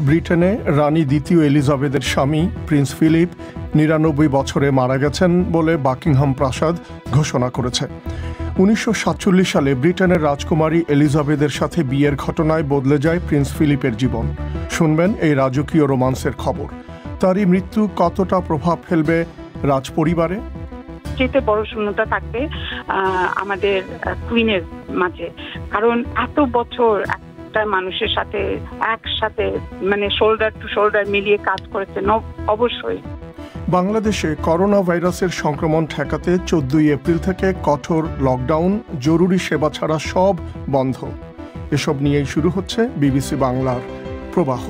ব্রিটেনে রানী দ্বিতীয় এলিজাবেথের স্বামী প্রিন্স ফিলিপ ৯৯ বছরে মারা গেছেন বলে বাকিংহাম প্রাসাদ ঘোষণা করেছে। ১৯৪৭ সালে ব্রিটেনের রাজকুমারী এলিজাবেথের সাথে বিয়ের ঘটনায় বদলে যায় প্রিন্স ফিলিপের জীবন। শুনবেন এই রাজকীয় রোমান্সের খবর। তারই মৃত্যু কতটা প্রভাব ফেলবে রাজপরিবারে? যেতে বড় শূন্যতা থাকবে আমাদের কুইনের মাঝে, কারণ এত বছর একটা মানুষের সাথে একসাথে মানে শোল্ডার টু শোল্ডার মিলিয়ে কাজ করেছেন। অবশ্যই বাংলাদেশে করোনা ভাইরাসের সংক্রমণ ঠেকাতে ১৪ এপ্রিল থেকে কঠোর লকডাউন, জরুরি সেবা ছাড়া সব বন্ধ। এসব নিয়েই শুরু হচ্ছে বিবিসি বাংলার প্রবাহ।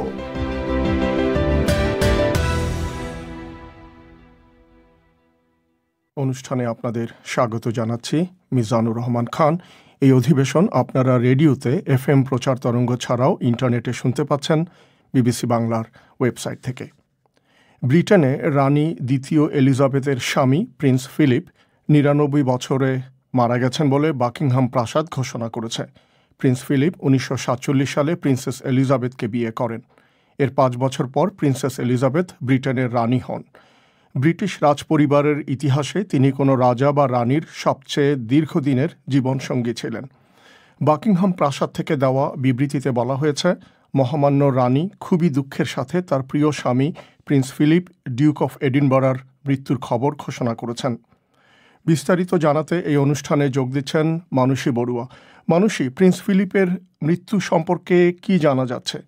অনুষ্ঠানে আপনাদের স্বাগত জানাচ্ছি, মিজানুর রহমান খান। এই অধিবেশন আপনারা রেডিওতে FM প্রচার তরঙ্গ ছাড়াও ইন্টারনেটে শুনতে পাচ্ছেন বিবিসি বাংলার ওয়েবসাইট থেকে। ব্রিটেনে রানী দ্বিতীয় এলিজাবেথের স্বামী প্রিন্স ফিলিপ ৯৯ বছরে মারা গেছেন বলে বাকিংহাম প্রাসাদ ঘোষণা করেছে। প্রিন্স ফিলিপ ১৯৪৭ সালে প্রিন্সেস এলিজাবেথকে বিয়ে করেন। এর ৫ বছর পর প্রিন্সেস এলিজাবেথ ব্রিটেনের রানী হন। ব্রিটিশ রাজপরিবারের ইতিহাসে তিনি কোনো রাজা বা রানীর সবচেয়ে দীর্ঘদিনের জীবনসঙ্গী ছিলেন। বাকিংহাম প্রাসাদ থেকে দেওয়া বিবৃতিতে বলা হয়েছে, মহামান্য রানী খুবই দুঃখের সাথে তার প্রিয় স্বামী প্রিন্স ফিলিপ ডিউক অফ এডিনবরার মৃত্যুর খবর ঘোষণা করেছেন। বিস্তারিত জানাতে এই অনুষ্ঠানে যোগ দিচ্ছেন মানসী বড়ুয়া। মানসী, প্রিন্স ফিলিপের মৃত্যু সম্পর্কে কি জানা যাচ্ছে?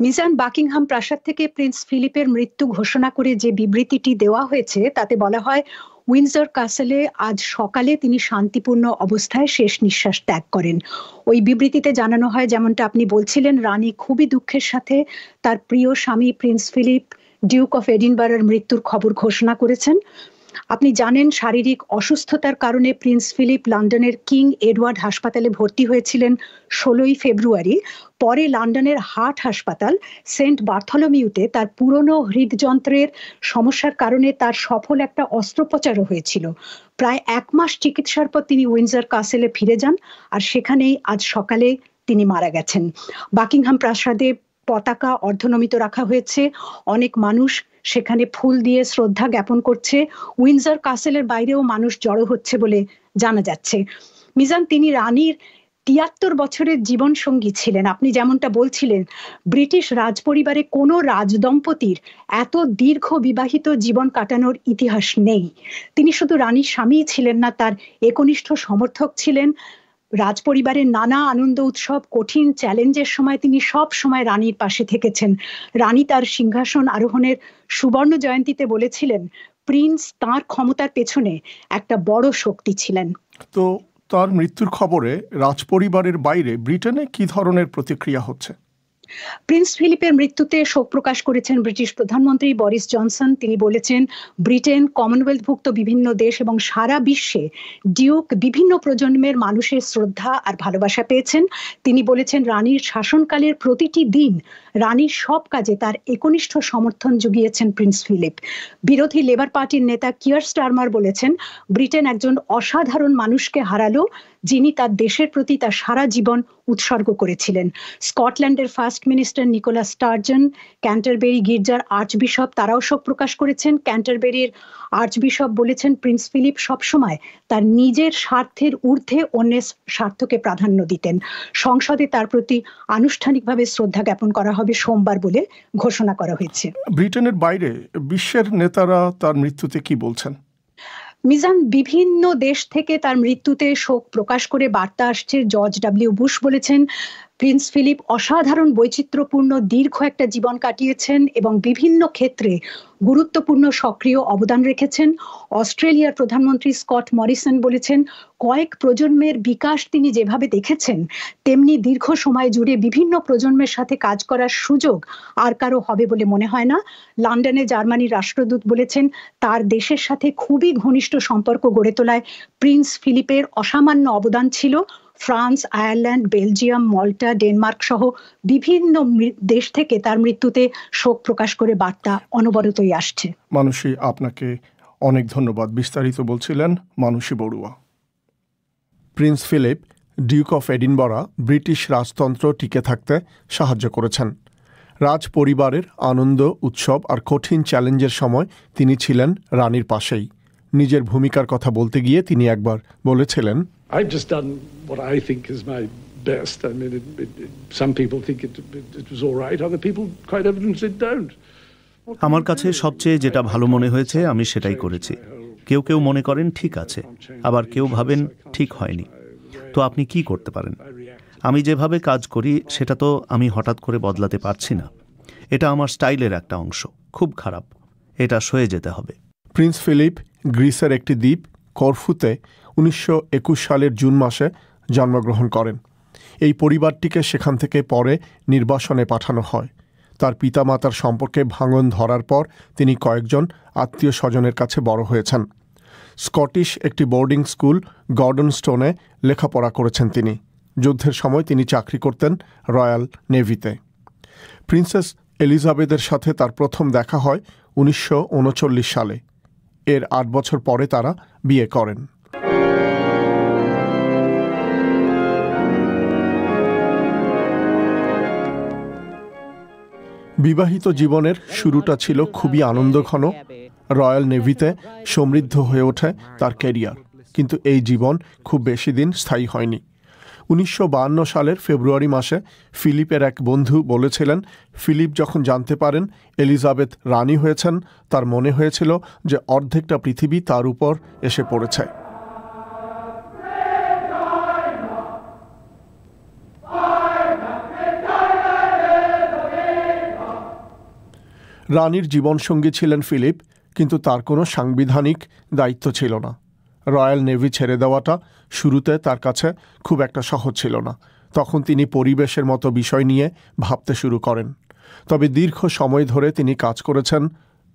মিজান, বাকিংহাম প্রাসাদ থেকে প্রিন্স ফিলিপের মৃত্যু ঘোষণা করে যে বিবৃতিটি দেওয়া হয়েছে তাতে বলা হয়, উইন্ডসর ক্যাসেলে আজ সকালে তিনি শান্তিপূর্ণ অবস্থায় শেষ নিঃশ্বাস ত্যাগ করেন। ওই বিবৃতিতে জানানো হয়, যেমনটা আপনি বলছিলেন, রানী খুবই দুঃখের সাথে তার প্রিয় স্বামী প্রিন্স ফিলিপ ডিউক অফ এডিনবরার মৃত্যুর খবর ঘোষণা করেছেন। আপনি জানেন, শারীরিক অসুস্থতার কারণে প্রিন্স ফিলিপ লন্ডনের কিং এডওয়ার্ড হাসপাতালে ভর্তি হয়েছিলেন ১৬ ফেব্রুয়ারি। পরে লন্ডনের হার্ট হাসপাতাল সেন্ট বার্থলোমিউতে তার পুরনো হৃদযন্ত্রের সমস্যার কারণে তার সফল একটা অস্ত্রোপচারও হয়েছিল। প্রায় ১ মাস চিকিৎসার পর তিনি উইন্ডসর ক্যাসেলে ফিরে যান, আর সেখানেই আজ সকালে তিনি মারা গেছেন। বাকিংহাম প্রাসাদে পতাকা অর্ধনমিত রাখা হয়েছে, অনেক মানুষ সেখানে ফুল দিয়ে শ্রদ্ধা জ্ঞাপন করছে। উইন্ডসর ক্যাসেলের বাইরেও মানুষ জড়ো হচ্ছে বলে জানা যাচ্ছে। মিজান, তিনি রানীর ৭৩ বছরের জীবন সঙ্গী ছিলেন। আপনি যেমনটা বলছিলেন, ব্রিটিশ রাজপরিবারে কোনো রাজদম্পতির এত দীর্ঘ বিবাহিত জীবন কাটানোর ইতিহাস নেই। তিনি শুধু রানীর স্বামীই ছিলেন না, তার একনিষ্ঠ সমর্থক ছিলেন। রাজপরিবারের নানা আনন্দ উৎসব, কঠিন চ্যালেঞ্জের সময় তিনি সব সময় রানীর পাশে থেকেছেন। রানী তার সিংহাসন আরোহণের সুবর্ণ জয়ন্তীতে বলেছিলেন, প্রিন্স তাঁর ক্ষমতার পেছনে একটা বড় শক্তি ছিলেন। তো তার মৃত্যুর খবরে রাজপরিবারের বাইরে ব্রিটেনে কি ধরনের প্রতিক্রিয়া হচ্ছে? প্রিন্স ফিলিপের মৃত্যুতে শোক প্রকাশ করেছেন ব্রিটিশ প্রধানমন্ত্রী বরিস জনসন। তিনি বলেছেন, ব্রিটেন, কমনওয়েলথভুক্ত বিভিন্ন দেশ এবং সারা বিশ্বে ডিউক বিভিন্ন প্রজন্মের মানুষের শ্রদ্ধা আর ভালোবাসা পেয়েছেন। তিনি বলেছেন, রানীর শাসনকালের প্রতিটি দিন রানীর সব কাজে তার একনিষ্ঠ সমর্থন জুগিয়েছেন প্রিন্স ফিলিপ। বিরোধী লেবার পার্টির নেতা কিয়ার স্টারমার বলেছেন, ব্রিটেন একজন অসাধারণ মানুষকে হারালো, যিনি তার দেশের প্রতি তার সারা জীবন উৎসর্গ করেছিলেন। স্কটল্যান্ডের first minister Nicolas Sturgeon, Canterbury গির্জার আর্চবিশপ, তারাও শোক প্রকাশ করেছেন। ক্যান্টারবেরির আর্চবিশপ বলেছেন, প্রিন্স ফিলিপ সবসময় তার নিজের স্বার্থের ঊর্ধ্বে অন্যের স্বার্থকে প্রাধান্য দিতেন। সংসদে তার প্রতি আনুষ্ঠানিকভাবে শ্রদ্ধা জ্ঞাপন করা হবে সোমবার বলে ঘোষণা করা হয়েছে। ব্রিটেনের বাইরে বিশ্বের নেতারা তার মৃত্যুতে কি বলছেন? মিজান, বিভিন্ন দেশ থেকে তার মৃত্যুতে শোক প্রকাশ করে বার্তা আসছে। জর্জ ডব্লিউ বুশ বলেছেন, প্রিন্স ফিলিপ অসাধারণ বৈচিত্র্যপূর্ণ দীর্ঘ একটা জীবন কাটিয়েছেন এবং বিভিন্ন ক্ষেত্রে গুরুত্বপূর্ণ সক্রিয় অবদান রেখেছেন। অস্ট্রেলিয়ার প্রধানমন্ত্রী স্কট মরিসন বলেছেন, কয়েক প্রজন্মের বিকাশ তিনি যেভাবে দেখেছেন, তেমনি দীর্ঘ সময় জুড়ে বিভিন্ন প্রজন্মের সাথে কাজ করার সুযোগ আর কারো হবে বলে মনে হয় না। লন্ডনে জার্মানির রাষ্ট্রদূত বলেছেন, তার দেশের সাথে খুবই ঘনিষ্ঠ সম্পর্ক গড়ে তোলায় প্রিন্স ফিলিপের অসামান্য অবদান ছিল। ফ্রান্স, আয়ারল্যান্ড, বেলজিয়াম, মল্টা, ডেনমার্ক সহ বিভিন্ন দেশ থেকে তার মৃত্যুতে শোক প্রকাশ করে বার্তা অনবরতই আসছে। মানসী, আপনাকে অনেক ধন্যবাদ। বিস্তারিত বলছিলেন Manasi Barua. Prince Philip Duke of Edinburgh British রাজতন্ত্র টিকে থাকতে সাহায্য করেছেন। রাজ পরিবারের আনন্দ, উৎসব আর কঠিন চ্যালেঞ্জের সময় তিনি ছিলেন রানীর পাশেই। নিজের ভূমিকার কথা বলতে গিয়ে তিনি একবার বলেছিলেন, I've just done what I think is my best. I mean, some people think it was all right. Other people quite evidently don't. আমার কাছে সবচেয়ে যেটা ভালো মনে হয়েছে আমি সেটাই করেছি। কেউ কেউ মনে করেন ঠিক আছে, আবার কেউ ভাবেন ঠিক হয়নি। তো আপনি কি করতে পারেন? আমি যেভাবে কাজ করি সেটা তো আমি হঠাৎ করে বদলাতে পারছি না। এটা আমার স্টাইলের একটা অংশ। খুব খারাপ, এটা সয়ে যেতে হবে। প্রিন্স ফিলিপ গ্রিসের একটি দ্বীপ করফুতে 1921 সালের জুন মাসে জন্মগ্রহণ করেন। এই পরিবারটিকে সেখান থেকে পরে নির্বাসনে পাঠানো হয়। তার পিতামাতার সম্পর্কে ভাঙন ধরার পর তিনি কয়েকজন আত্মীয় স্বজনের কাছে বড় হয়েছেন। স্কটিশ একটি বোর্ডিং স্কুল গর্ডনস্টোনে লেখাপড়া করেছেন তিনি। যুদ্ধের সময় তিনি চাকরি করতেন রয়্যাল নেভিতে। প্রিন্সেস এলিজাবেথের সাথে তার প্রথম দেখা হয় 1939 সালে। এর 8 বছর পরে তারা বিয়ে করেন। বিবাহিত জীবনের শুরুটা ছিল খুবই আনন্দঘন। রয়্যাল নেভিতে সমৃদ্ধ হয়ে ওঠে তার ক্যারিয়ার, কিন্তু এই জীবন খুব বেশি দিন স্থায়ী হয়নি। 1952 সালের ফেব্রুয়ারি মাসে ফিলিপের এক বন্ধু বলেছিলেন, ফিলিপ যখন জানতে পারেন এলিজাবেথ রানী হয়েছেন, তার মনে হয়েছিল যে অর্ধেকটা পৃথিবী তার উপর এসে পড়েছে। রানীর জীবনসঙ্গী ছিলেন ফিলিপ, কিন্তু তার কোনো সাংবিধানিক দায়িত্ব ছিল না। রয়্যাল নেভি ছেড়ে দেওয়াটা শুরুতে তার কাছে খুব একটা সহজ ছিল না। তখন তিনি পরিবেশের মতো বিষয় নিয়ে ভাবতে শুরু করেন। তবে দীর্ঘ সময় ধরে তিনি কাজ করেছেন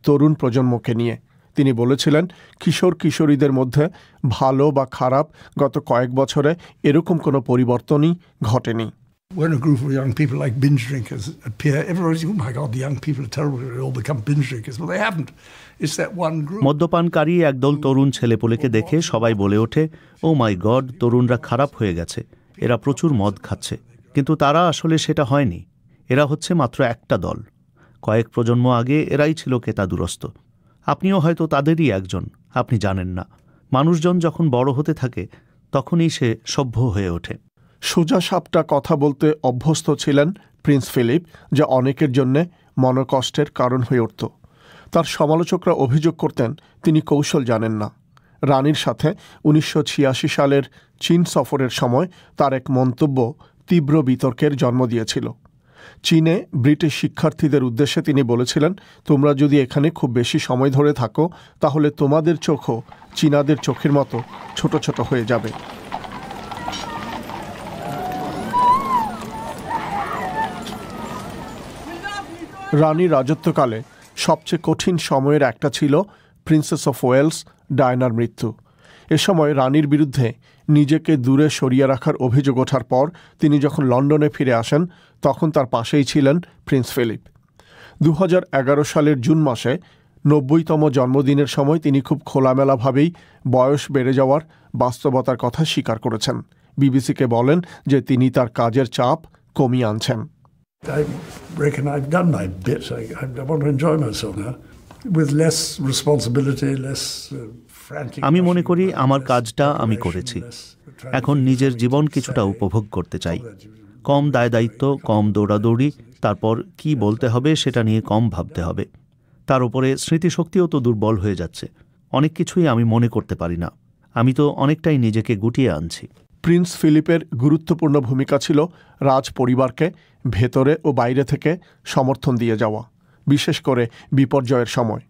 তরুণ প্রজন্মকে নিয়ে। তিনি বলেছিলেন, কিশোর কিশোরীদের মধ্যে ভালো বা খারাপ গত কয়েক বছরে এরকম কোনো পরিবর্তনই ঘটেনি। When a group of young people like binge drinkers appear, everybody's oh my God, the young people are terrible, they all become binge drinkers. Well, they haven't. It's that one group. মদ্যপানকারী একদল তরুণ ছেলেপুলেকে দেখে সবাই বলে ওঠে, ও মাই god, তরুণরা খারাপ হয়ে গেছে, এরা প্রচুর মদ খাচ্ছে। কিন্তু তারা আসলে সেটা হয়নি। এরা হচ্ছে মাত্র একটা দল। কয়েক প্রজন্ম আগে এরাই ছিল কেতাদুরস্ত। আপনিও হয়তো তাদেরই একজন, আপনি জানেন না। মানুষজন যখন বড় হতে থাকে তখনই সে সভ্য হয়ে ওঠে। সোজা সাপটা কথা বলতে অভ্যস্ত ছিলেন প্রিন্স ফিলিপ, যা অনেকের জন্যে মনোকষ্টের কারণ হয়ে উঠত। তার সমালোচকরা অভিযোগ করতেন তিনি কৌশল জানেন না। রানীর সাথে 1986 সালের চীন সফরের সময় তার এক মন্তব্য তীব্র বিতর্কের জন্ম দিয়েছিল। চীনে ব্রিটিশ শিক্ষার্থীদের উদ্দেশ্যে তিনি বলেছিলেন, তোমরা যদি এখানে খুব বেশি সময় ধরে থাকো তাহলে তোমাদের চোখও চীনাদের চোখের মতো ছোট ছোট হয়ে যাবে। রানীর রাজত্বকালে সবচেয়ে কঠিন সময়ের একটা ছিল প্রিন্সেস অফ ওয়েলস ডায়নার মৃত্যু। এ সময় রানীর বিরুদ্ধে নিজেকে দূরে সরিয়ে রাখার অভিযোগ ওঠার পর তিনি যখন লন্ডনে ফিরে আসেন তখন তার পাশেই ছিলেন প্রিন্স ফিলিপ। 2011 সালের জুন মাসে 90তম জন্মদিনের সময় তিনি খুব খোলামেলাভাবেই বয়স বেড়ে যাওয়ার বাস্তবতার কথা স্বীকার করেছেন। বিবিসিকে বলেন যে তিনি তার কাজের চাপ কমিয়ে আনছেন। I reckon I've done my bit. I want to enjoy myself now with less responsibility, less frantic. আমি মনে করি আমার কাজটা আমি করেছি। এখন নিজের জীবন কিছুটা উপভোগ করতে চাই। কম দায় দায়িত্ব, কম দৌড়াদৌড়ি, তারপর কি বলতে হবে সেটা নিয়ে কম ভাবতে হবে। তার উপরে স্মৃতিশক্তিও তো দুর্বল হয়ে যাচ্ছে। অনেক কিছুই আমি মনে করতে পারি না। আমি তো অনেকটাই নিজেকে গুটিয়ে আনছি। প্রিন্স ফিলিপের গুরুত্বপূর্ণ ভূমিকা ছিল রাজ পরিবারকে ভেতরে ও বাইরে থেকে সমর্থন দিয়ে যাওয়া, বিশেষ করে বিপর্যয়ের সময়।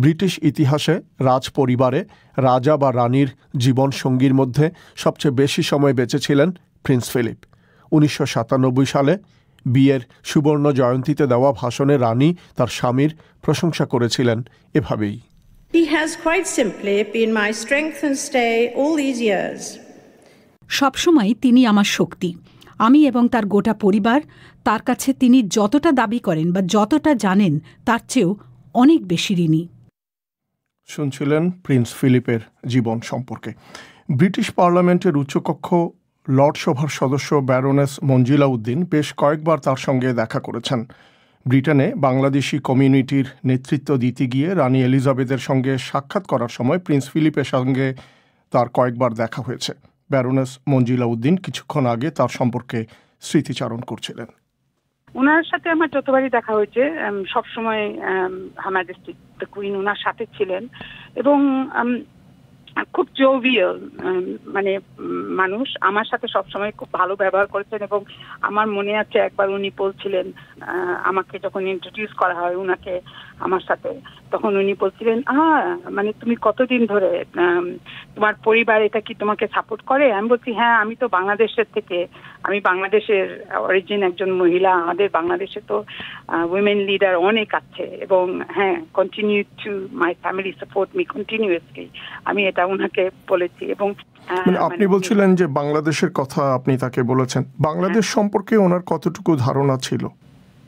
ব্রিটিশ ইতিহাসে রাজ পরিবারে রাজা বা রানীর জীবন সঙ্গীর মধ্যে সবচেয়ে বেশি সময় বেঁচেছিলেন প্রিন্স ফিলিপ। 1997 সালে বিয়ের সুবর্ণ জয়ন্তীতে দেওয়া ভাষণে রানী তার স্বামীর প্রশংসা করেছিলেন এভাবেই, He has quite simply been my strength and stay all these years. সবসময় তিনি আমার শক্তি। আমি এবং তার গোটা পরিবার তার কাছে তিনি যতটা দাবি করেন বা যতটা জানেন তার চেয়েও অনেক বেশি ঋণী। শুনছিলেন প্রিন্স ফিলিপের জীবন সম্পর্কে। ব্রিটিশ পার্লামেন্টের উচ্চকক্ষ লর্ড সভার সদস্য ব্যারোনেস মঞ্জিলা উদ্দিন বেশ কয়েকবার তার সঙ্গে দেখা করেছেন। ব্রিটেনে বাংলাদেশি কমিউনিটির নেতৃত্ব দিতে গিয়ে রানী এলিজাবেথের সঙ্গে সাক্ষাৎ করার সময় প্রিন্স ফিলিপের সঙ্গে তার কয়েকবার দেখা হয়েছে। ব্যারোনেস মঞ্জিলা উদ্দিন কিছুক্ষণ আগে তার সম্পর্কে স্মৃতিচারণ করছিলেন। ওনার সাথে আমার যতবারই দেখা হয়েছে সবসময় হার ম্যাজেস্টি দ্য কুইন ওনার সাথে ছিলেন এবং খুব জোভিয়াল মানে মানুষ, আমার সাথে সবসময় খুব ভালো ব্যবহার করেছেন। এবং আমার মনে আছে একবার উনি বলছিলেন, আমাকে যখন ইন্ট্রোডিউস করা হয় উনাকে আমার সাথে, তখন উনি বলছিলেন মানে তুমি কতদিন ধরে তোমার পরিবার এটা কি তোমাকে সাপোর্ট করে? আমি বলছি হ্যাঁ, আমি তো বাংলাদেশের থেকে, আমি বাংলাদেশের অরিজিন একজন মহিলা, আমাদের বাংলাদেশে তো উইমেন লিডার অনেক আছে এবং হ্যাঁ continue to my family support me continuously, আমি এটা উনাকে বলেছি। এবং আপনি বলছিলেন যে বাংলাদেশের কথা আপনি তাকে বলেছেন, বাংলাদেশ সম্পর্কে ওনার কতটুকু ধারণা ছিল?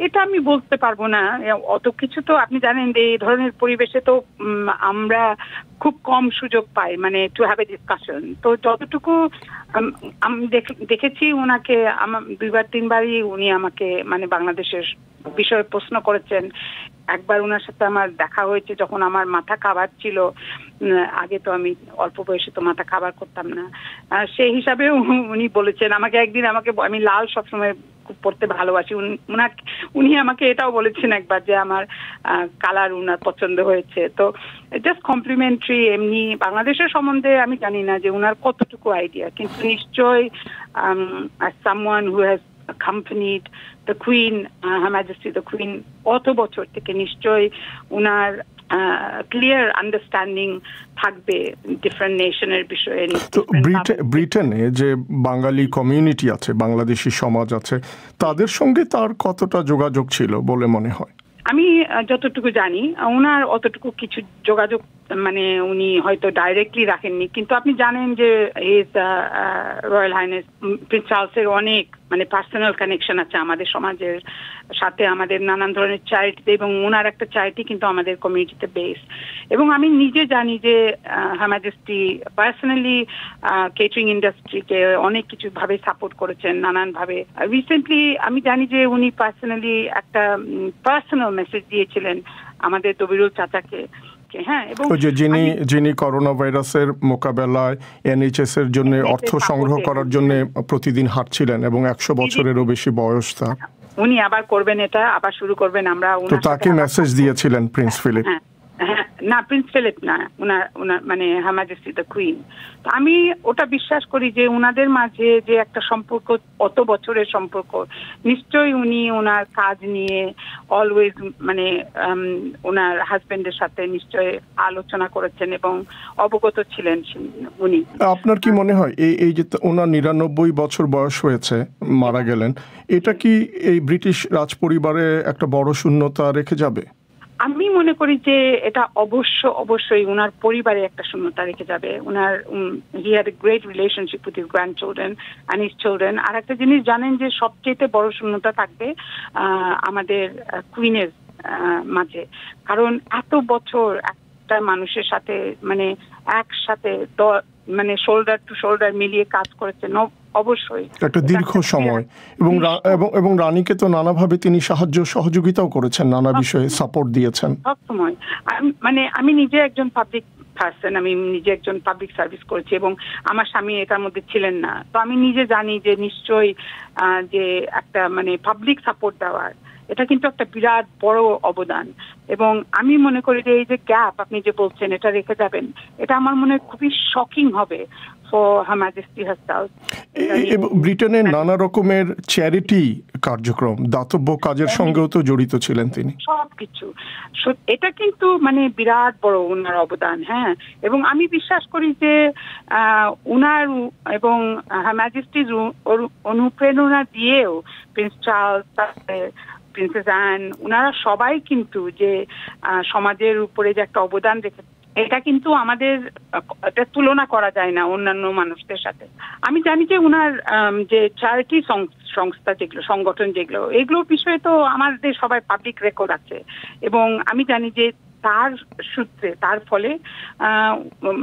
এটা আমি বলতে পারবো না, অত কিছু তো আপনি জানেন যে এই ধরনের পরিবেশে তো আমরা খুব কম সুযোগ পাই মানে টু হ্যাভ এ ডিসকাশন। তো যতটুকু আমি দেখেছি ওনাকে, আমার 2-3বারই উনি আমাকে মানে বাংলাদেশের বিষয়ে প্রশ্ন করেছেন। একবার ওনার সাথে আমার দেখা হয়েছে যখন আমার মাথা খাবার ছিল, আগে তো আমি অল্প বয়সে তো মাথা খাবার করতাম না, সেই হিসাবে উনি বলেছেন আমাকে একদিন, আমি লাল সবসময় পড়তে ভালোবাসি, উনি আমাকে এটাও বলেছেন একবার যে আমার কালার উনার পছন্দ হয়েছে। তো জাস্ট কমপ্লিমেন্টারি। এমনি বাংলাদেশের সম্বন্ধে আমি জানি না যে উনার কতটুকু আইডিয়া, কিন্তু নিশ্চয়ই someone who has accompanied the Queen, Her Majesty the Queen, অত বছর থেকে নিশ্চয়ই উনার ক্লিয়ার আন্ডারস্ট্যান্ডিং থাকবে ডিফারেন্ট নেশনের বিষয়ে। তো ব্রিটেনে যে বাঙালি কমিউনিটি আছে, বাংলাদেশি সমাজ আছে, তাদের সঙ্গে তার কতটা যোগাযোগ ছিল বলে মনে হয়? আমি যতটুকু জানি ওনার অতটুকু কিছু যোগাযোগ মানে উনি হয়তো ডাইরেক্টলি রাখেননি, কিন্তু আপনি জানেন যে রয়্যাল হাইনেস প্রিন্স চার্লসের অনেক মানে পার্সোনাল কানেকশন আছে আমাদের সমাজের সাথে, আমাদের নানান ধরনের চ্যারিটিতে, এবং ওনার একটা চ্যারিটি কিন্তু আমাদের কমিউনিটিতে বেস। এবং আমি নিজে জানি যে হার ম্যাজেস্টি পার্সোনালি কেটারিং ইন্ডাস্ট্রিকে অনেক কিছু ভাবে সাপোর্ট করেছেন নানানভাবে। রিসেন্টলি আমি জানি যে উনি পার্সোনালি একটা পার্সোনাল মেসেজ দিয়েছিলেন আমাদের দবিরুল চাচাকে। হ্যাঁ, এবং যিনি করোনা ভাইরাসের মোকাবেলায় NHS এর জন্য অর্থ সংগ্রহ করার জন্য প্রতিদিন হাঁটছিলেন এবং 100 বছরেরও বেশি বয়স তার, উনি আবার করবেন, এটা আবার শুরু করবেন। আমরা তো তাকে মেসেজ দিয়েছিলেন প্রিন্স ফিলিপ। হ্যাঁ, না প্রিন্স ফিলিপ না, উনার মানে হার ম্যাজেস্টি দ্য কুইন। তো আমি ওটা বিশ্বাস করি যে উনাদের মাঝে যে একটা সম্পর্ক, অত বছরের সম্পর্ক, নিশ্চয়ই উনি ওনার কাজ নিয়ে অলওয়েজ মানে ওনার হাজবেন্ডের সাথে নিশ্চয়ই আলোচনা করেছেন এবং অবগত ছিলেন উনি। আপনার কি মনে হয় এই যে ওনার 99 বছর বয়স হয়েছে, মারা গেলেন, এটা কি এই ব্রিটিশ রাজপরিবারে একটা বড় শূন্যতা রেখে যাবে? আমি মনে করি যে এটা অবশ্যই ওনার পরিবারে একটা শূন্যতা রেখে যাবে। ওনার he had a great relationship with his grandchildren and his children. আর একটা জিনিস জানেন যে সবচেয়ে বড় শূন্যতা থাকবে আমাদের কুইনের মাঝে, কারণ এত বছর একটা মানুষের সাথে মানে একসাথে মানে শোল্ডার টু শোল্ডার মিলিয়ে কাজ করেছে, অবশ্যই একটা দীর্ঘ সময়। এবং রানীকে তো নানাভাবে তিনি সাহায্য সহযোগিতাও করেছেন, নানা বিষয়ে সাপোর্ট দিয়েছেন সব সময়। মানে আমি নিজে একজন পাবলিক পার্সন, আমি নিজে একজন পাবলিক সার্ভিস করেছি এবং আমার স্বামী এটার মধ্যে ছিলেন না। তো আমি নিজে জানি যে নিশ্চয়ই যে একটা মানে পাবলিক সাপোর্ট দেওয়ার এটা কিন্তু একটা বিরাট বড় অবদান। এবং আমি মনে করি যে এই যে গ্যাপ আপনি যে বলছেন এটা রেখে যাবেন, এটা আমার মনে খুবই শকিং হবে ফর হার ম্যাজেস্টি হারসেলফ। ব্রিটেনের নানা রকমের চ্যারিটি কার্যক্রম, দাতব্য কাজের সঙ্গেও তো জড়িত ছিলেন তিনি, সবকিছু। এটা কিন্তু মানে বিরাট বড় ওনার অবদান। হ্যাঁ, এবং আমি বিশ্বাস করি যে উনার এবং হার ম্যাজেস্টির অনুপ্রেরণা দিয়েও প্রিন্স চার্লস, প্রিন্সেস অ্যান, ওনারা সবাই কিন্তু যে সমাজের উপরে যে একটা অবদান রেখে, এটা কিন্তু আমাদের এটা তুলনা করা যায় না অন্যান্য মানুষদের সাথে। আমি জানি যে ওনার যে চ্যারিটি সংস্থা যেগুলো, সংগঠন যেগুলো, এগুলোর বিষয়ে তো আমাদের সবাই পাবলিক রেকর্ড আছে। এবং আমি জানি যে তার সূত্রে, তার ফলে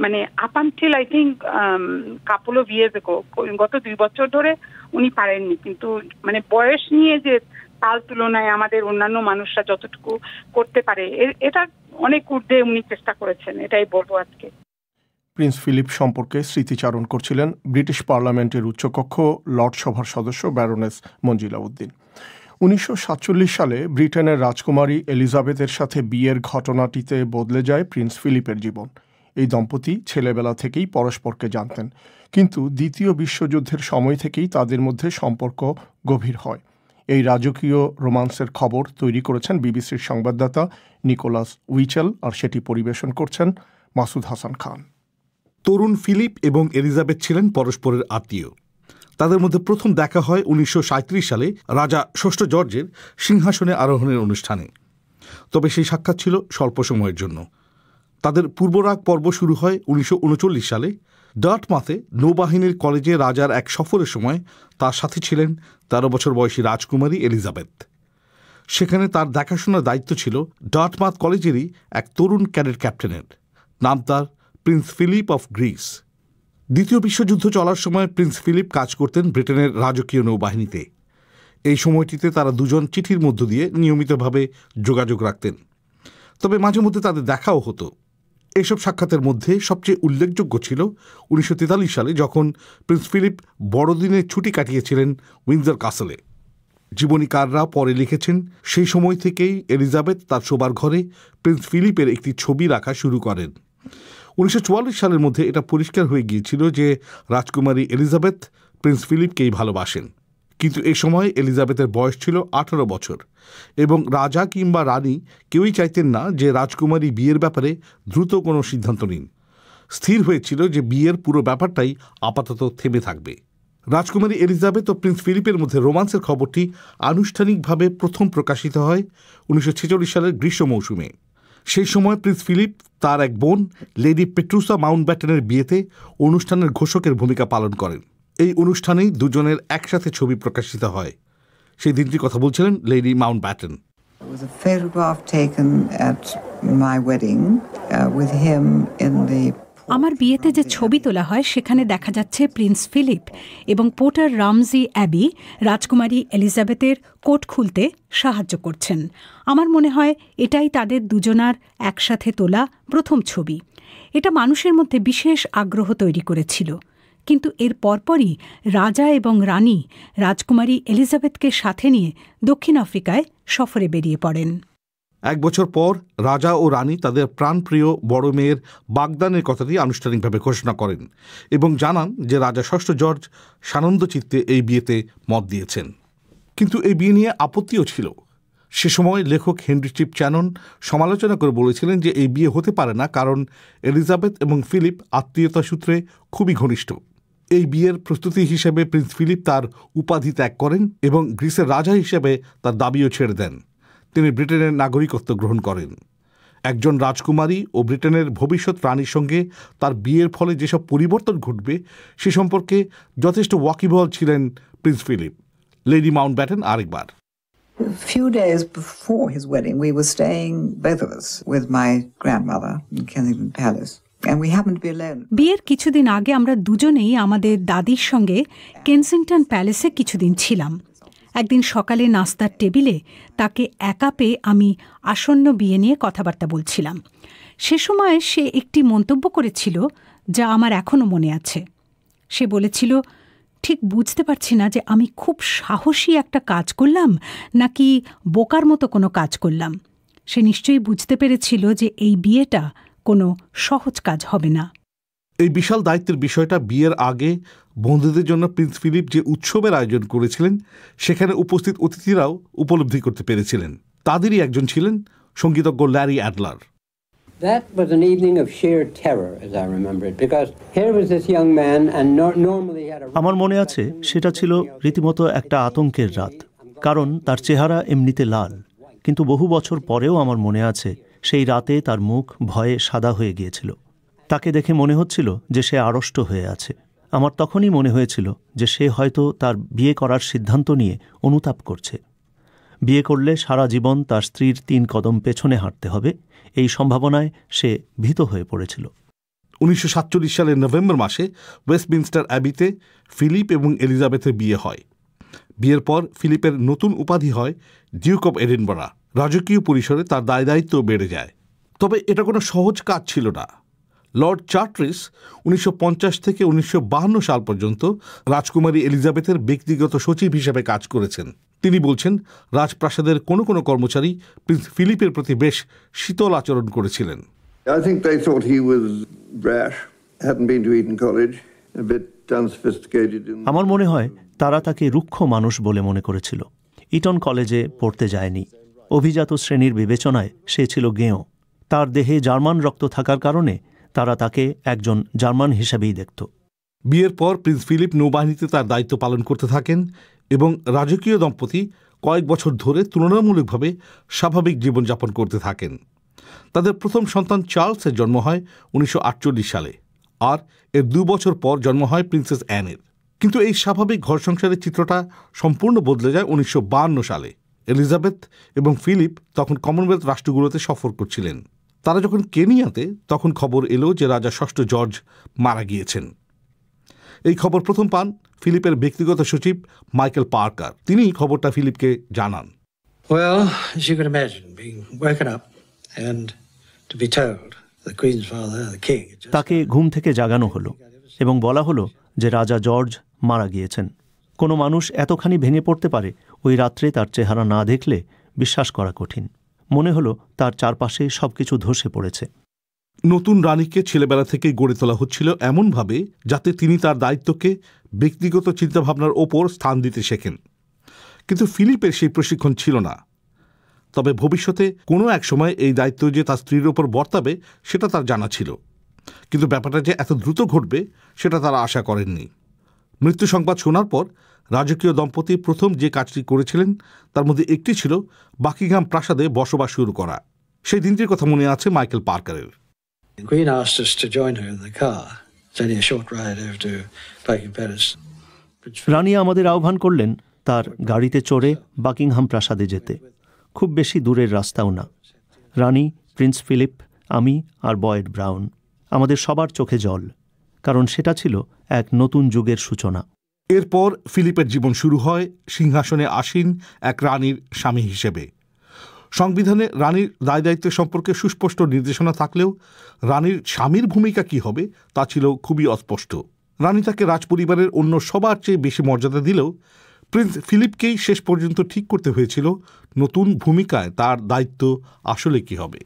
মানে up until I think couple of years ago, গত 2 বছর ধরে উনি পারেননি, কিন্তু মানে বয়স নিয়ে যে তার তুলনায় আমাদের অন্যান্য মানুষরা যতটুকু করতে পারে এটা অনেক ঊর্ধ্বে উনি চেষ্টা করেছেন, এটাই বলবো আজকে। প্রিন্স ফিলিপ সম্পর্কে স্মৃতিচারণ করছিলেন ব্রিটিশ পার্লামেন্টের উচ্চকক্ষ লর্ড সভার সদস্য ব্যারোনেস মঞ্জিলা উদ্দিন। 1947 সালে ব্রিটেনের রাজকুমারী এলিজাবেথের সাথে বিয়ের ঘটনাটিতে বদলে যায় প্রিন্স ফিলিপের জীবন। এই দম্পতি ছেলেবেলা থেকেই পরস্পরকে জানতেন, কিন্তু দ্বিতীয় বিশ্বযুদ্ধের সময় থেকেই তাদের মধ্যে সম্পর্ক গভীর হয়। এই রাজকীয় রোমান্সের খবর তৈরি করেছেন বিবিসির সংবাদদাতা নিকোলাস উইচেল, আর সেটি পরিবেশন করছেন মাসুদ হাসান খান। তরুণ ফিলিপ এবং এলিজাবেথ ছিলেন পরস্পরের আত্মীয়। তাদের মধ্যে প্রথম দেখা হয় 1937 সালে রাজা ষষ্ঠ জর্জের সিংহাসনে আরোহণের অনুষ্ঠানে। তবে সেই সাক্ষাৎ ছিল স্বল্প সময়ের জন্য। তাদের পূর্বরাগ পর্ব শুরু হয় 1939 সালে। ডার্টমাথে নৌবাহিনীর কলেজে রাজার এক সফরের সময় তার সাথে ছিলেন 13 বছর বয়সী রাজকুমারী এলিজাবেথ। সেখানে তার দেখাশোনার দায়িত্ব ছিল ডার্টমাথ কলেজেরই এক তরুণ ক্যাডেট ক্যাপ্টেনের। নাম তার প্রিন্স ফিলিপ অফ গ্রিস। দ্বিতীয় বিশ্বযুদ্ধ চলার সময় প্রিন্স ফিলিপ কাজ করতেন ব্রিটেনের রাজকীয় নৌবাহিনীতে। এই সময়টিতে তারা দুজন চিঠির মধ্য দিয়ে নিয়মিতভাবে যোগাযোগ রাখতেন, তবে মাঝে মধ্যে তাদের দেখাও হতো। এইসব সাক্ষাতের মধ্যে সবচেয়ে উল্লেখযোগ্য ছিল 1943 সালে, যখন প্রিন্স ফিলিপ বড়দিনের ছুটি কাটিয়েছিলেন উইন্ডসর কাসলে। জীবনীকাররা পরে লিখেছেন, সেই সময় থেকেই এলিজাবেথ তার শোবার ঘরে প্রিন্স ফিলিপের একটি ছবি রাখা শুরু করেন। 1944 সালের মধ্যে এটা পরিষ্কার হয়ে গিয়েছিল যে রাজকুমারী এলিজাবেথ প্রিন্স ফিলিপকেই ভালোবাসেন। কিন্তু এই সময় এলিজাবেথের বয়স ছিল 18 বছর এবং রাজা কিংবা রানী কেউই চাইতেন না যে রাজকুমারী বিয়ের ব্যাপারে দ্রুত কোনো সিদ্ধান্ত নিন। স্থির হয়েছিল যে বিয়ের পুরো ব্যাপারটাই আপাতত থেমে থাকবে। রাজকুমারী এলিজাবেথ ও প্রিন্স ফিলিপের মধ্যে রোমান্সের খবরটি আনুষ্ঠানিকভাবে প্রথম প্রকাশিত হয় 1946 সালের গ্রীষ্ম মৌসুমে। সেই সময় প্রিন্স ফিলিপ তার এক বোন লেডি পেট্রুসা মাউন্টব্যাটেনের বিয়েতে অনুষ্ঠানের ঘোষকের ভূমিকা পালন করেন। এই অনুষ্ঠানেই দুজনের একসাথে ছবি প্রকাশিত হয়। সেই দিনটির কথা বলছিলেন লেডি মাউন্টব্যাটেন। আমার বিয়েতে যে ছবি তোলা হয় সেখানে দেখা যাচ্ছে প্রিন্স ফিলিপ এবং পোর্টার রামজি অ্যাবি রাজকুমারী এলিজাবেথের কোট খুলতে সাহায্য করছেন। আমার মনে হয় এটাই তাদের দুজনার একসাথে তোলা প্রথম ছবি। এটা মানুষের মধ্যে বিশেষ আগ্রহ তৈরি করেছিল। কিন্তু এর পরপরই রাজা এবং রানী রাজকুমারী এলিজাবেথকে সাথে নিয়ে দক্ষিণ আফ্রিকায় সফরে বেরিয়ে পড়েন। এক বছর পর রাজা ও রানী তাদের প্রাণপ্রিয় বড় মেয়ের বাগদানের কথাটি আনুষ্ঠানিকভাবে ঘোষণা করেন এবং জানান যে রাজা ষষ্ঠ জর্জ সানন্দ চিত্তে এই বিয়েতে মত দিয়েছেন। কিন্তু এই বিয়ে নিয়ে আপত্তিও ছিল। সে সময় লেখক হেনরি চিপ চ্যানন সমালোচনা করে বলেছিলেন যে এই বিয়ে হতে পারে না, কারণ এলিজাবেথ এবং ফিলিপ আত্মীয়তা সূত্রে খুবই ঘনিষ্ঠ। এই বিয়ের প্রস্তুতি হিসেবে প্রিন্স ফিলিপ তার উপাধি ত্যাগ করেন এবং গ্রিসের রাজা হিসেবে তার দাবিও ছেড়ে দেন। তিনি ব্রিটেনের নাগরিকত্ব গ্রহণ করেন। একজন রাজকুমারী ও ব্রিটেনের ভবিষ্যৎ রানীর সঙ্গে তার বিয়ের ফলে যেসব পরিবর্তন ঘটবে সে সম্পর্কে যথেষ্ট ওয়াকিবহাল ছিলেন প্রিন্স ফিলিপ। লেডি মাউন্টব্যাটেন আরেকবার, A few days before his wedding, we were staying, both of us, with my grandmother in Kensington Palace. And we happened to be alone. বিয়ের কিছুদিন আগে আমরা দুজনেই আমাদের দাদির সঙ্গে কেনসিংটন প্যালেসে কিছুদিন ছিলাম। একদিন সকালে নাস্তার টেবিলে তাকে একা পেয়ে আমি আসন্ন বিয়ে নিয়ে কথাবার্তা বলছিলাম। সে সময় সে একটি মন্তব্য করেছিল যা আমার এখনও মনে আছে। সে বলেছিল, ঠিক বুঝতে পারছি না যে আমি খুব সাহসী একটা কাজ করলাম নাকি বোকার মতো কোনো কাজ করলাম। সে নিশ্চয়ই বুঝতে পেরেছিল যে এই বিয়েটা কোনো সহজ কাজ হবে না। এই বিশাল দায়িত্বের বিষয়টা বিয়ের আগে বন্ধুদের জন্য প্রিন্স ফিলিপ যে উৎসবের আয়োজন করেছিলেন সেখানে উপস্থিত অতিথিরাও উপলব্ধি করতে পেরেছিলেন। তাদেরই একজন ছিলেন সঙ্গীতজ্ঞ Larry Adler. That was an evening of sheer terror, as I remember it, because here was this young man and normally had a... আমার মনে আছে সেটা ছিল রীতিমতো একটা আতঙ্কের রাত, কারণ তার চেহারা এমনিতে লাল, কিন্তু বহু বছর পরেও আমার মনে আছে সেই রাতে তার মুখ ভয়ে সাদা হয়ে গিয়েছিল। তাকে দেখে মনে হচ্ছিল যে সে আড়ষ্ট হয়ে আছে। আমার তখনই মনে হয়েছিল যে সে হয়তো তার বিয়ে করার সিদ্ধান্ত নিয়ে অনুতাপ করছে। বিয়ে করলে সারা জীবন তার স্ত্রীর 3 কদম পেছনে হাঁটতে হবে, এই সম্ভাবনায় সে ভীত হয়ে পড়েছিল। 1947 সালের নভেম্বর মাসে ওয়েস্টমিনস্টার অ্যাবিতে ফিলিপ এবং এলিজাবেথের বিয়ে হয়। বিয়ের পর ফিলিপের নতুন উপাধি হয় ডিউক অব এডিনবরা। রাজকীয় পরিসরে তার দায় দায়িত্ব বেড়ে যায়। তবে এটা কোনো সহজ কাজ ছিল না। লর্ড চার্ট্রিস 1950 থেকে 1952 সাল পর্যন্ত রাজকুমারী এলিজাবেথের ব্যক্তিগত সচিব হিসেবে কাজ করেছেন। তিনি বলছেন, রাজপ্রাসাদের কোনো কোনো কর্মচারী প্রিন্স ফিলিপের প্রতি বেশ শীতল আচরণ করেছিলেন। I think they thought he was brash, hadn't been to Eton College, a bit unsophisticated. আমার মনে হয় তারা তাকে রুক্ষ মানুষ বলে মনে করেছিল। ইটন কলেজে পড়তে যায়নি। অভিজাত শ্রেণীর বিবেচনায় সে ছিল গেঁয়ো। তার দেহে জার্মান রক্ত থাকার কারণে তারা তাকে একজন জার্মান হিসেবেই দেখত। বিয়ের পর প্রিন্স ফিলিপ নৌবাহিনীতে তার দায়িত্ব পালন করতে থাকেন এবং রাজকীয় দম্পতি কয়েক বছর ধরে তুলনামূলকভাবে স্বাভাবিক জীবনযাপন করতে থাকেন। তাদের প্রথম সন্তান চার্লসের জন্ম হয় 1948 সালে, আর এর 2 বছর পর জন্ম হয় প্রিন্সেস অ্যানের। কিন্তু এই স্বাভাবিক ঘর সংসারের চিত্রটা সম্পূর্ণ বদলে যায় 1952 সালে। এলিজাবেথ এবং ফিলিপ তখন কমনওয়েলথ রাষ্ট্রগুলোতে সফর করছিলেন। তারা যখন কেনিয়াতে, তখন খবর এলো যে রাজা ষষ্ঠ জর্জ মারা গিয়েছেন। এই খবর প্রথম পান ফিলিপের ব্যক্তিগত সচিব মাইকেল পার্কার। তিনি খবরটা ফিলিপকে জানান। Well, as you can imagine, being woken up and to be told the Queen's father, the king. তাকে ঘুম থেকে জাগানো হলো এবং বলা হলো যে রাজা জর্জ মারা গিয়েছেন। কোনো মানুষ এতখানি ভেঙে পড়তে পারে ওই রাত্রে তার চেহারা না দেখলে বিশ্বাস করা কঠিন। মনে হলো তার চারপাশে সবকিছু ধসে পড়েছে। নতুন রানীকে ছেলেবেলা থেকেই গড়ে তোলা হচ্ছিল এমনভাবে যাতে তিনি তার দায়িত্বকে ব্যক্তিগত চিন্তাভাবনার ওপর স্থান দিতে শেখেন। কিন্তু ফিলিপের সেই প্রশিক্ষণ ছিল না। তবে ভবিষ্যতে কোনো এক সময় এই দায়িত্ব যে তার স্ত্রীর ওপর বর্তাবে সেটা তার জানা ছিল, কিন্তু ব্যাপারটা যে এত দ্রুত ঘটবে সেটা তারা আশা করেননি। মৃত্যু সংবাদ শোনার পর রাজকীয় দম্পতি প্রথম যে কাজটি করেছিলেন তার মধ্যে একটি ছিল বাকিংহাম প্রাসাদে বসবাস শুরু করা। সেই দিনটির কথা মনে আছে Michael পার্কারের। The Queen asked us to join her in the car. It's only a short ride over to Buckingham Palace. রানী আমাদের আহ্বান করলেন তার গাড়িতে চড়ে বাকিংহাম প্রাসাদে যেতে। খুব বেশি দূরের রাস্তাও না। রানী, প্রিন্স ফিলিপ, আমি আর বয়েড ব্রাউন, আমাদের সবার চোখে জল, কারণ সেটা ছিল এক নতুন যুগের সূচনা। এরপর ফিলিপের জীবন শুরু হয় সিংহাসনে আসীন এক রানীর স্বামী হিসেবে। সংবিধানে রানীর দায় দায়িত্ব সম্পর্কে সুস্পষ্ট নির্দেশনা থাকলেও রানীর স্বামীর ভূমিকা কি হবে তা ছিল খুবই অস্পষ্ট। রানী তাকে রাজপরিবারের অন্য সবার চেয়ে বেশি মর্যাদা দিলেও প্রিন্স ফিলিপকেই শেষ পর্যন্ত ঠিক করতে হয়েছিল নতুন ভূমিকায় তার দায়িত্ব আসলে কি হবে।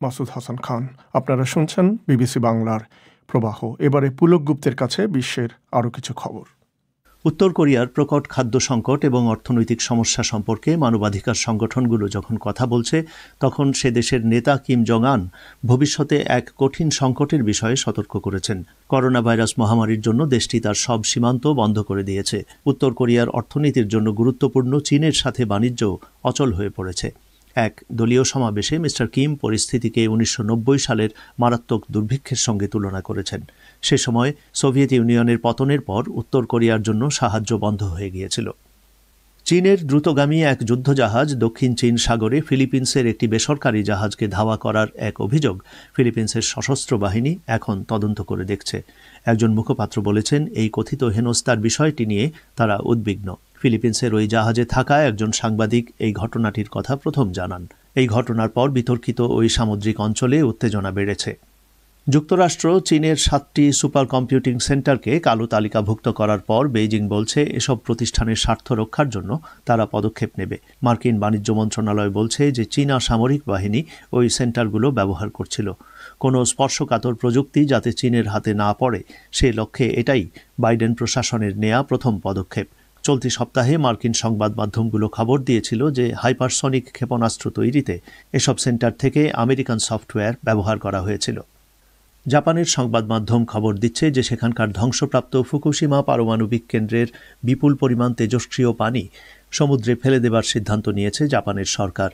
মাসুদ হাসান খান, আপনারা শুনছেন বিবিসি বাংলার প্রবাহ। এবারে পুলক গুপ্তের কাছে বিশ্বের আরও কিছু খবর। উত্তর কোরিয়ার প্রকট খাদ্য সংকট এবং অর্থনৈতিক সমস্যা সম্পর্কে মানবাধিকার সংগঠনগুলো যখন কথা বলছে, তখন সে দেশের নেতা কিম জং আন ভবিষ্যতে এক কঠিন সংকটের বিষয়ে সতর্ক করেছেন। করোনা ভাইরাস মহামারীর জন্য দেশটি তার সব সীমান্ত বন্ধ করে দিয়েছে। উত্তর কোরিয়ার অর্থনীতির জন্য গুরুত্বপূর্ণ চীনের সাথে বাণিজ্য অচল হয়ে পড়েছে। এক দলীয় সমাবেশে মিস্টার কিম পরিস্থিতিকে 1990 সালের মারাত্মক দুর্ভিক্ষের সঙ্গে তুলনা করেছেন। সে সময় সোভিয়েত ইউনিয়নের পতনের পর উত্তর কোরিয়ার জন্য সাহায্য বন্ধ হয়ে গিয়েছিল। চীনের দ্রুতগামী এক যুদ্ধজাহাজ দক্ষিণ চীন সাগরে ফিলিপিন্সের একটি বেসরকারি জাহাজকে ধাওয়া করার এক অভিযোগ ফিলিপিন্সের সশস্ত্র বাহিনী এখন তদন্ত করে দেখছে। একজন মুখপাত্র বলেছেন, এই কথিত হেনস্থার বিষয়টি নিয়ে তারা উদ্বিগ্ন। ফিলিপিন্সের ওই জাহাজে থাকা একজন সাংবাদিক এই ঘটনাটির কথা প্রথম জানান। এই ঘটনার পর বিতর্কিত ওই সামুদ্রিক অঞ্চলে উত্তেজনা বেড়েছে। যুক্তরাষ্ট্র চীনের 7টি সুপার কম্পিউটিং সেন্টারকে কালো তালিকাভুক্ত করার পর বেইজিং বলছে এসব প্রতিষ্ঠানের স্বার্থ রক্ষার জন্য তারা পদক্ষেপ নেবে। মার্কিন বাণিজ্য মন্ত্রণালয় বলছে যে চীনা সামরিক বাহিনী ওই সেন্টারগুলো ব্যবহার করছিল। কোনো স্পর্শকাতর প্রযুক্তি যাতে চীনের হাতে না পড়ে সে লক্ষ্যে এটাই বাইডেন প্রশাসনের নেয়া প্রথম পদক্ষেপ। চলতি সপ্তাহে মার্কিন সংবাদ মাধ্যমগুলো খবর দিয়েছিল যে হাইপারসনিক ক্ষেপণাস্ত্র তৈরিতে এসব সেন্টার থেকে আমেরিকান সফটওয়্যার ব্যবহার করা হয়েছিল। জাপানের সংবাদ মাধ্যম খবর দিচ্ছে যে সেখানকার ধ্বংসপ্রাপ্ত ফুকুশিমা পারমাণবিক কেন্দ্রের বিপুল পরিমাণ তেজস্ক্রিয় পানি সমুদ্রে ফেলে দেবার সিদ্ধান্ত নিয়েছে জাপানের সরকার।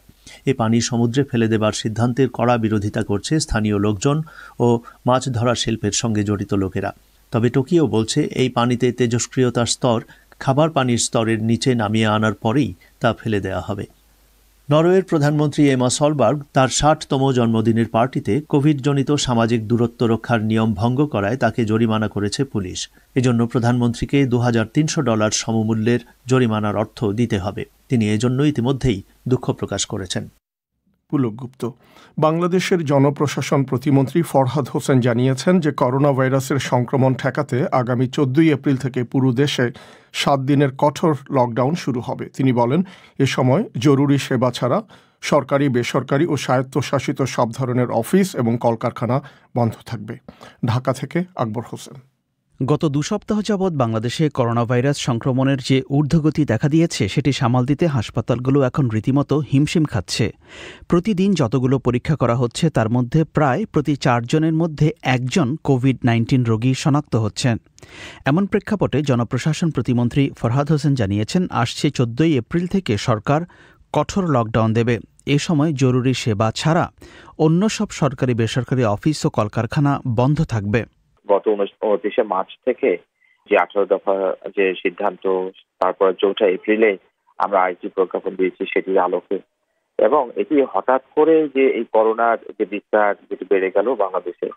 এ পানি সমুদ্রে ফেলে দেবার সিদ্ধান্তের কড়া বিরোধিতা করছে স্থানীয় লোকজন ও মাছ ধরা শিল্পের সঙ্গে জড়িত লোকেরা। তবে টোকিও বলছে এই পানিতে তেজস্ক্রিয়তার স্তর খাবার পানির স্তরের নিচে নামিয়ে আনার পরেই তা ফেলে দেওয়া হবে। নরওয়ের প্রধানমন্ত্রী এমা সলবার্গ তার ৬০তম জন্মদিনের পার্টিতে কোভিডজনিত সামাজিক দূরত্ব রক্ষার নিয়ম ভঙ্গ করায় তাকে জরিমানা করেছে পুলিশ। এজন্য প্রধানমন্ত্রীকে $২৩০০ সমমূল্যের জরিমানার অর্থ দিতে হবে। তিনি এজন্য ইতিমধ্যেই দুঃখ প্রকাশ করেছেন। পুলক গুপ্ত। বাংলাদেশের জনপ্রশাসন প্রতিমন্ত্রী ফরহাদ হোসেন জানিয়েছেন যে করোনা ভাইরাসের সংক্রমণ ঠেকাতে আগামী ১৪ এপ্রিল থেকে পুরো দেশে ৭ দিনের কঠোর লকডাউন শুরু হবে। তিনি বলেন, এ সময় জরুরি সেবা ছাড়া সরকারি, বেসরকারি ও স্বায়ত্তশাসিত সব ধরনের অফিস এবং কলকারখানা বন্ধ থাকবে। ঢাকা থেকে আকবর হোসেন। গত ২ সপ্তাহ যাবৎ বাংলাদেশে করোনা ভাইরাস সংক্রমণের যে ঊর্ধ্বগতি দেখা দিয়েছে সেটি সামাল দিতে হাসপাতালগুলো এখন রীতিমতো হিমশিম খাচ্ছে। প্রতিদিন যতগুলো পরীক্ষা করা হচ্ছে তার মধ্যে প্রায় প্রতি ৪ জনের মধ্যে একজন কোভিড-১৯ রোগী শনাক্ত হচ্ছেন। এমন প্রেক্ষাপটে জনপ্রশাসন প্রতিমন্ত্রী ফরহাদ হোসেন জানিয়েছেন, আসছে ১৪ এপ্রিল থেকে সরকার কঠোর লকডাউন দেবে। এ সময় জরুরি সেবা ছাড়া অন্য সব সরকারি, বেসরকারি অফিস ও কলকারখানা বন্ধ থাকবে। গত ২৯শে মার্চ থেকে যে ১৮ দফা যে সিদ্ধান্ত, তারপর ৪ এপ্রিলে আমরা আইটি প্রজ্ঞাপন দিয়েছি সেটির আলোকে, এবং এটি হঠাৎ করে যে এই করোনার যে বিস্তার যেটি বেড়ে গেল বাংলাদেশে,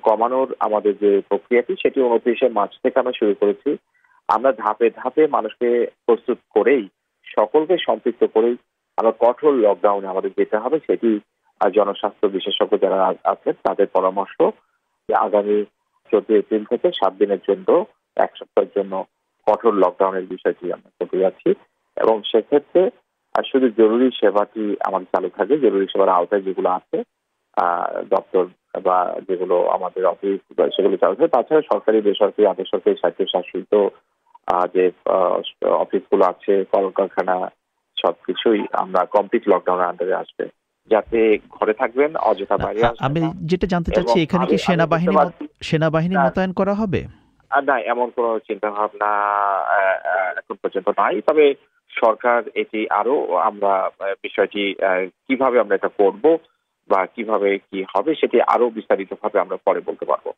কমানোর আমাদের যে প্রক্রিয়াটি সেটি ২৯শে মার্চ থেকে আমরা শুরু করেছি। আমরা ধাপে ধাপে মানুষকে প্রস্তুত করেই, সকলকে সম্পৃক্ত করেই আমরা কঠোর লকডাউনে আমাদের যেতে হবে। সেটি জনস্বাস্থ্য বিশেষজ্ঞ যারা আছেন তাদের পরামর্শ আগামী ১৪ এপ্রিল থেকে ৭ দিনের জন্য, ১ সপ্তাহের জন্য কঠোর লকডাউনের বিষয়টি আমরা করতে যাচ্ছি। এবং সেক্ষেত্রে শুধু জরুরি সেবাটি আমাদের চালু থাকবে। জরুরি সেবার আওতায় যেগুলো আছে দপ্তর বা যেগুলো আমাদের অফিস, সেগুলো চালু থাকবে। তাছাড়া সরকারি, বেসরকারি, আধা-সরকারি, স্বায়ত্তশাসিত যে অফিসগুলো আছে, কলকারখানা, সবকিছুই আমরা কমপ্লিট লকডাউনের আন্ডারে আসবে। যাতে ঘরে থাকবেন, অযথা বাইরে আসবেন। আমি যেটা জানতে চাচ্ছি, এখানে কি সেনাবাহিনী মোতায়েন করা হবে? না, এমন কোনো চিন্তা ভাবনা এখন পর্যন্ত নাই। তবে সরকার এটি আরো, আমরা বিষয়টি কিভাবে আমরা এটা করব বা কিভাবে কি হবে সেটি আরো বিস্তারিতভাবে আমরা পরে বলতে পারবো।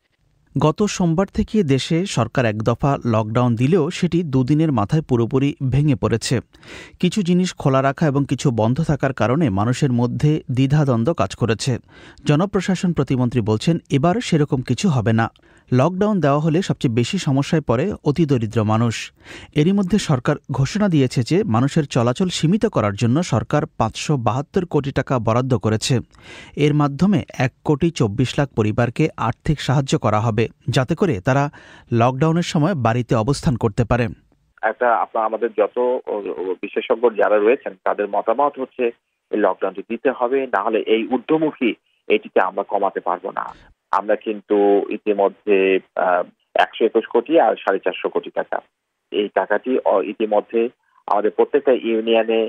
গত সোমবার থেকে দেশে সরকার এক দফা লকডাউন দিলেও সেটি ২ দিনের মাথায় পুরোপুরি ভেঙে পড়েছে। কিছু জিনিস খোলা রাখা এবং কিছু বন্ধ থাকার কারণে মানুষের মধ্যে দ্বিধাদ্বন্দ্ব কাজ করেছে। জনপ্রশাসন প্রতিমন্ত্রী বলছেন, এবার সেরকম কিছু হবে না। লকডাউন দেওয়া হলে সবচেয়ে বেশি সমস্যায় পড়ে অতি দরিদ্র মানুষ। এরই মধ্যে সরকার ঘোষণা দিয়েছে যে মানুষের চলাচল সীমিত করার জন্য সরকার ৫৭২ কোটি টাকা বরাদ্দ করেছে। এর মাধ্যমে ১,২৪,০০,০০০ পরিবারকে আর্থিক সাহায্য করা হবে, যাতে করে তারা লকডাউনের সময় বাড়িতে অবস্থান করতে পারে। আমাদের যত বিশেষজ্ঞ যারা রয়েছেন তাদের মতামত হচ্ছে এই লকডাউনটি দিতে হবে, না হলে এই ঊর্ধ্বমুখী এটিকে আমরা কমাতে পারবো না। আমরা কিন্তু ইতিমধ্যে ১২১ কোটি আর ৪৫০ কোটি টাকা, এই টাকাটি ইতিমধ্যে আমাদের প্রত্যেকটা ইউনিয়নে,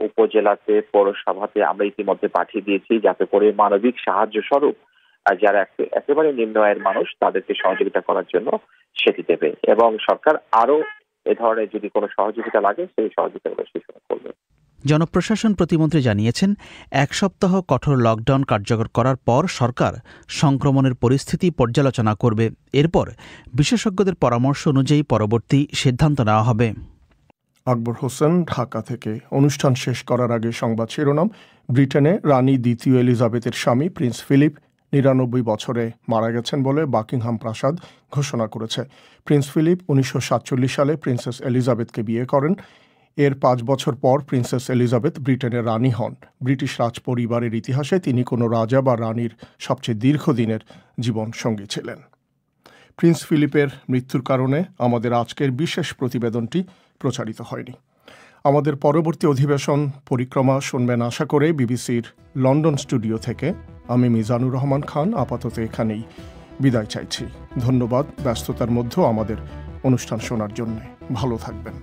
উপজেলাতে, পৌরসভাতে আমরা ইতিমধ্যে পাঠিয়ে দিয়েছি, যাতে করে মানবিক সাহায্য স্বরূপ যারা একেবারে নিম্ন আয়ের মানুষ তাদেরকে সহযোগিতা করার জন্য সেটি দেবে। এবং সরকার আরো এ ধরনের যদি কোনো সহযোগিতা লাগে সেই সহযোগিতাগুলো সেই সময় করবে। জনপ্রশাসন প্রতিমন্ত্রী জানিয়েছেন, ১ সপ্তাহ কঠোর লকডাউন কার্যকর করার পর সরকার সংক্রমণের পরিস্থিতি পর্যালোচনা করবে। এরপর বিশেষজ্ঞদের পরামর্শ অনুযায়ী পরবর্তী সিদ্ধান্ত নেওয়া হবে। আকবর হোসেন, ঢাকা থেকে। অনুষ্ঠান শেষ করার আগে সংবাদ শিরোনাম। ব্রিটেনে রানী দ্বিতীয় এলিজাবেথের স্বামী প্রিন্স ফিলিপ ৯৯ বছরে মারা গেছেন বলে বাকিংহাম প্রাসাদ ঘোষণা করেছে। প্রিন্স ফিলিপ ১৯৪৭ সালে প্রিন্সেস এলিজাবেথকে বিয়ে করেন। এর ৫ বছর পর প্রিন্সেস এলিজাবেথ ব্রিটেনের রানী হন। ব্রিটিশ রাজ পরিবারের ইতিহাসে তিনি কোনো রাজা বা রানীর সবচেয়ে দীর্ঘদিনের জীবন সঙ্গী ছিলেন। প্রিন্স ফিলিপের মৃত্যুর কারণে আমাদের আজকের বিশেষ প্রতিবেদনটি প্রচারিত হয়নি। আমাদের পরবর্তী অধিবেশন পরিক্রমা শুনবেন আশা করে বিবিসির লন্ডন স্টুডিও থেকে। আমি মিজানুর রহমান খান আপাতত এখানেই বিদায় চাইছি। ধন্যবাদ ব্যস্ততার মধ্যেও আমাদের অনুষ্ঠান শোনার জন্য। ভালো থাকবেন।